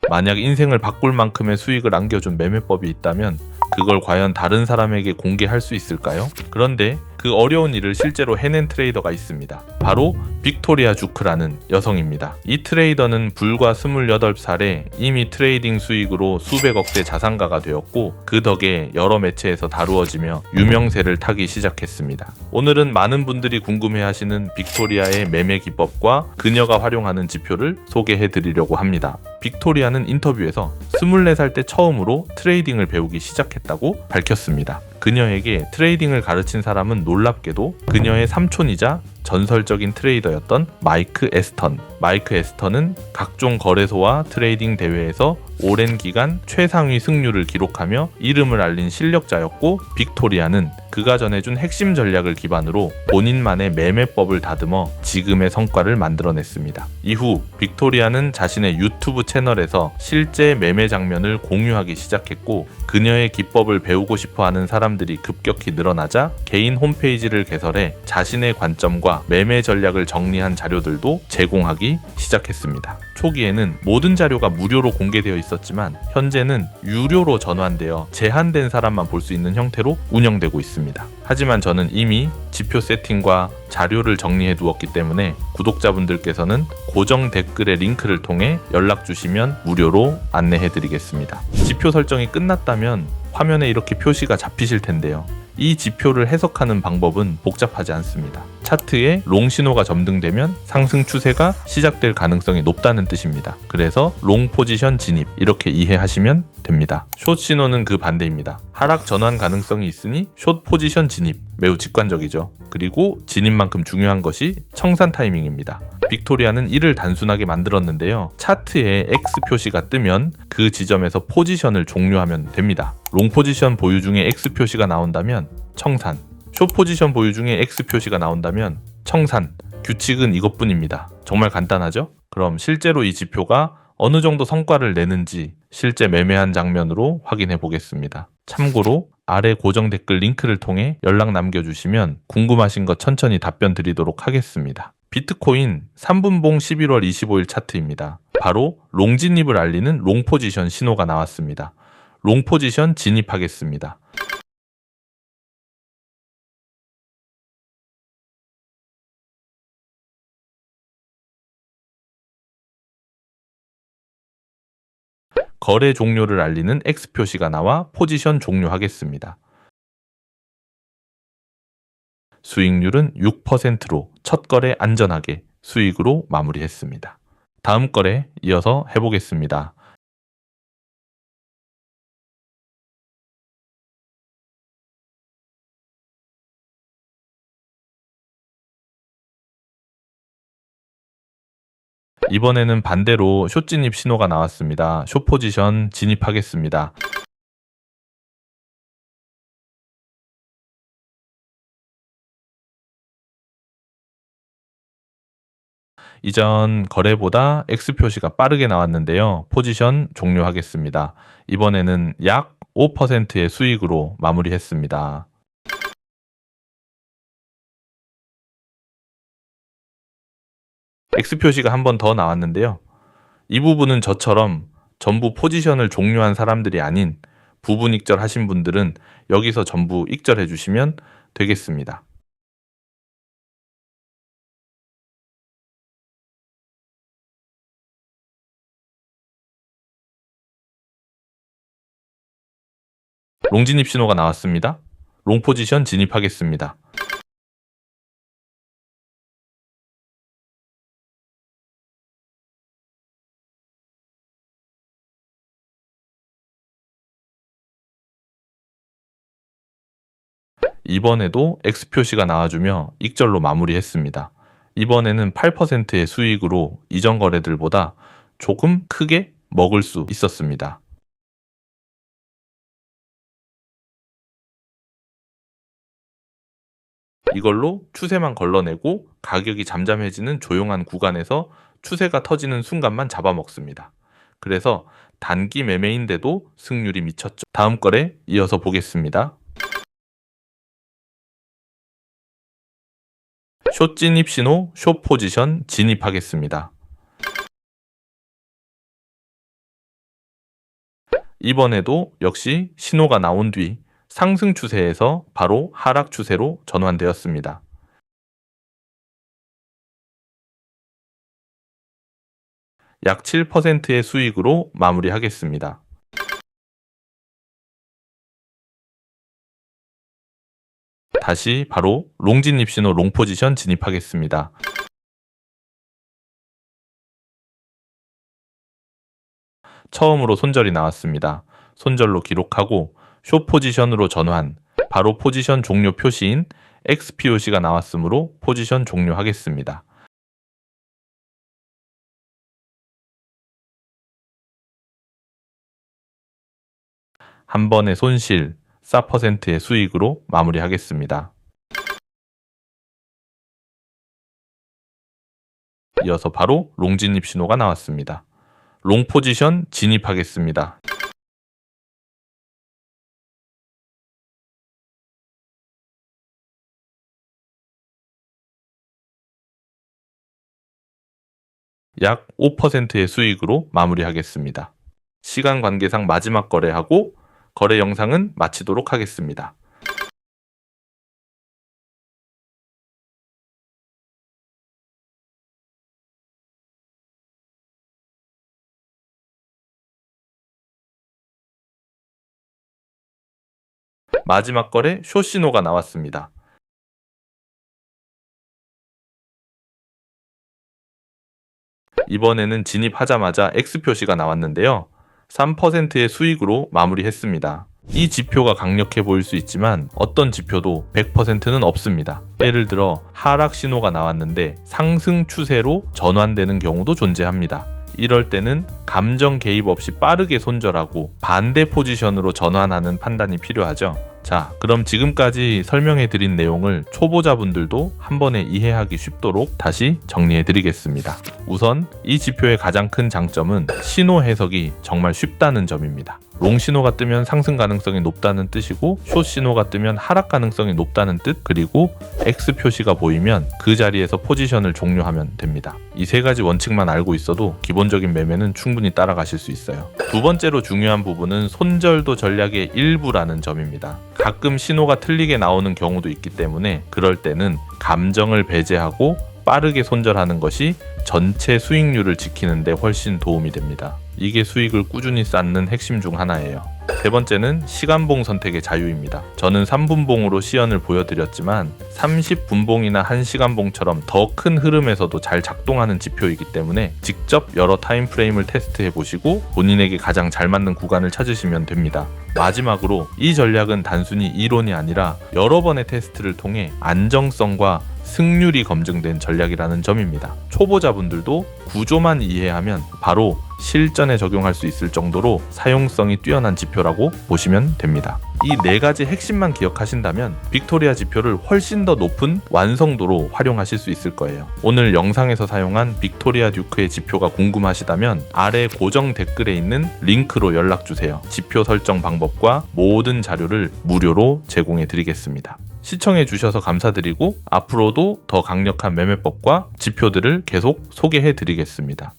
만약 인생을 바꿀 만큼의 수익을 안겨준 매매법이 있다면 그걸 과연 다른 사람에게 공개할 수 있을까요? 그런데 그 어려운 일을 실제로 해낸 트레이더가 있습니다. 바로 빅토리아 주크라는 여성입니다. 이 트레이더는 불과 28살에 이미 트레이딩 수익으로 수백억대 자산가가 되었고 그 덕에 여러 매체에서 다루어지며 유명세를 타기 시작했습니다. 오늘은 많은 분들이 궁금해하시는 빅토리아의 매매 기법과 그녀가 활용하는 지표를 소개해 드리려고 합니다. 빅토리아는 인터뷰에서 24살 때 처음으로 트레이딩을 배우기 시작했다고 밝혔습니다. 그녀에게 트레이딩을 가르친 사람은 놀랍게도 그녀의 삼촌이자 전설적인 트레이더였던 마이크 에스턴. 마이크 에스턴은 각종 거래소와 트레이딩 대회에서 오랜 기간 최상위 승률을 기록하며 이름을 알린 실력자였고, 빅토리아는 그가 전해준 핵심 전략을 기반으로 본인만의 매매법을 다듬어 지금의 성과를 만들어냈습니다. 이후 빅토리아는 자신의 유튜브 채널에서 실제 매매 장면을 공유하기 시작했고, 그녀의 기법을 배우고 싶어하는 사람들이 급격히 늘어나자 개인 홈페이지를 개설해 자신의 관점과 매매 전략을 정리한 자료들도 제공하기 시작했습니다. 초기에는 모든 자료가 무료로 공개되어 있었지만 현재는 유료로 전환되어 제한된 사람만 볼 수 있는 형태로 운영되고 있습니다. 하지만 저는 이미 지표 세팅과 자료를 정리해 두었기 때문에 구독자분들께서는 고정 댓글의 링크를 통해 연락 주시면 무료로 안내해 드리겠습니다. 지표 설정이 끝났다면 화면에 이렇게 표시가 잡히실 텐데요. 이 지표를 해석하는 방법은 복잡하지 않습니다. 차트에 롱 신호가 점등되면 상승 추세가 시작될 가능성이 높다는 뜻입니다. 그래서 롱 포지션 진입, 이렇게 이해하시면 됩니다. 숏 신호는 그 반대입니다. 하락 전환 가능성이 있으니 숏 포지션 진입, 매우 직관적이죠. 그리고 진입만큼 중요한 것이 청산 타이밍입니다. 빅토리아는 이를 단순하게 만들었는데요. 차트에 X 표시가 뜨면 그 지점에서 포지션을 종료하면 됩니다. 롱 포지션 보유 중에 X 표시가 나온다면 청산, 숏 포지션 보유 중에 X 표시가 나온다면 청산. 규칙은 이것뿐입니다. 정말 간단하죠? 그럼 실제로 이 지표가 어느 정도 성과를 내는지 실제 매매한 장면으로 확인해 보겠습니다. 참고로 아래 고정 댓글 링크를 통해 연락 남겨주시면 궁금하신 것 천천히 답변 드리도록 하겠습니다. 비트코인 3분봉 11월 25일 차트입니다. 바로 롱 진입을 알리는 롱 포지션 신호가 나왔습니다. 롱 포지션 진입하겠습니다. 거래 종료를 알리는 X 표시가 나와 포지션 종료하겠습니다. 수익률은 6%로 첫 거래 안전하게 수익으로 마무리했습니다. 다음 거래 이어서 해보겠습니다. 이번에는 반대로 숏 진입 신호가 나왔습니다. 숏 포지션 진입하겠습니다. 이전 거래보다 X 표시가 빠르게 나왔는데요. 포지션 종료하겠습니다. 이번에는 약 5%의 수익으로 마무리했습니다. X 표시가 한 번 더 나왔는데요. 이 부분은 저처럼 전부 포지션을 종료한 사람들이 아닌 부분 익절 하신 분들은 여기서 전부 익절해 주시면 되겠습니다. 롱 진입 신호가 나왔습니다. 롱 포지션 진입하겠습니다. 이번에도 X 표시가 나와주며 익절로 마무리했습니다. 이번에는 8%의 수익으로 이전 거래들보다 조금 크게 먹을 수 있었습니다. 이걸로 추세만 걸러내고 가격이 잠잠해지는 조용한 구간에서 추세가 터지는 순간만 잡아먹습니다. 그래서 단기 매매인데도 승률이 미쳤죠. 다음 거래 이어서 보겠습니다. 숏 진입 신호, 숏 포지션 진입하겠습니다. 이번에도 역시 신호가 나온 뒤 상승 추세에서 바로 하락 추세로 전환되었습니다. 약 7%의 수익으로 마무리하겠습니다. 다시 바로 롱진입 신호 롱 포지션 진입하겠습니다. 처음으로 손절이 나왔습니다. 손절로 기록하고 숏 포지션으로 전환, 바로 포지션 종료 표시인 XPOC가 나왔으므로 포지션 종료하겠습니다. 한 번의 손실 4%의 수익으로 마무리하겠습니다. 이어서 바로 롱 진입 신호가 나왔습니다. 롱 포지션 진입하겠습니다. 약 5%의 수익으로 마무리하겠습니다. 시간 관계상 마지막 거래하고 거래 영상은 마치도록 하겠습니다. 마지막 거래 숏 신호가 나왔습니다. 이번에는 진입하자마자 X 표시가 나왔는데요. 3%의 수익으로 마무리했습니다. 이 지표가 강력해 보일 수 있지만 어떤 지표도 100%는 없습니다. 예를 들어 하락 신호가 나왔는데 상승 추세로 전환되는 경우도 존재합니다. 이럴 때는 감정 개입 없이 빠르게 손절하고 반대 포지션으로 전환하는 판단이 필요하죠. 자, 그럼 지금까지 설명해 드린 내용을 초보자분들도 한 번에 이해하기 쉽도록 다시 정리해 드리겠습니다. 우선 이 지표의 가장 큰 장점은 신호 해석이 정말 쉽다는 점입니다. 롱 신호가 뜨면 상승 가능성이 높다는 뜻이고 숏 신호가 뜨면 하락 가능성이 높다는 뜻, 그리고 X 표시가 보이면 그 자리에서 포지션을 종료하면 됩니다. 이 세 가지 원칙만 알고 있어도 기본적인 매매는 충분히 따라가실 수 있어요. 두 번째로 중요한 부분은 손절도 전략의 일부라는 점입니다. 가끔 신호가 틀리게 나오는 경우도 있기 때문에 그럴 때는 감정을 배제하고 빠르게 손절하는 것이 전체 수익률을 지키는 데 훨씬 도움이 됩니다. 이게 수익을 꾸준히 쌓는 핵심 중 하나예요. 세 번째는 시간봉 선택의 자유입니다. 저는 3분봉으로 시연을 보여드렸지만 30분봉이나 1시간봉처럼 더 큰 흐름에서도 잘 작동하는 지표이기 때문에 직접 여러 타임프레임을 테스트해 보시고 본인에게 가장 잘 맞는 구간을 찾으시면 됩니다. 마지막으로 이 전략은 단순히 이론이 아니라 여러 번의 테스트를 통해 안정성과 승률이 검증된 전략이라는 점입니다. 초보자분들도 구조만 이해하면 바로 실전에 적용할 수 있을 정도로 사용성이 뛰어난 지표라고 보시면 됩니다. 이 네 가지 핵심만 기억하신다면 빅토리아 지표를 훨씬 더 높은 완성도로 활용하실 수 있을 거예요. 오늘 영상에서 사용한 빅토리아 듀크의 지표가 궁금하시다면 아래 고정 댓글에 있는 링크로 연락주세요. 지표 설정 방법과 모든 자료를 무료로 제공해 드리겠습니다. 시청해 주셔서 감사드리고 앞으로도 더 강력한 매매법과 지표들을 계속 소개해 드리겠습니다.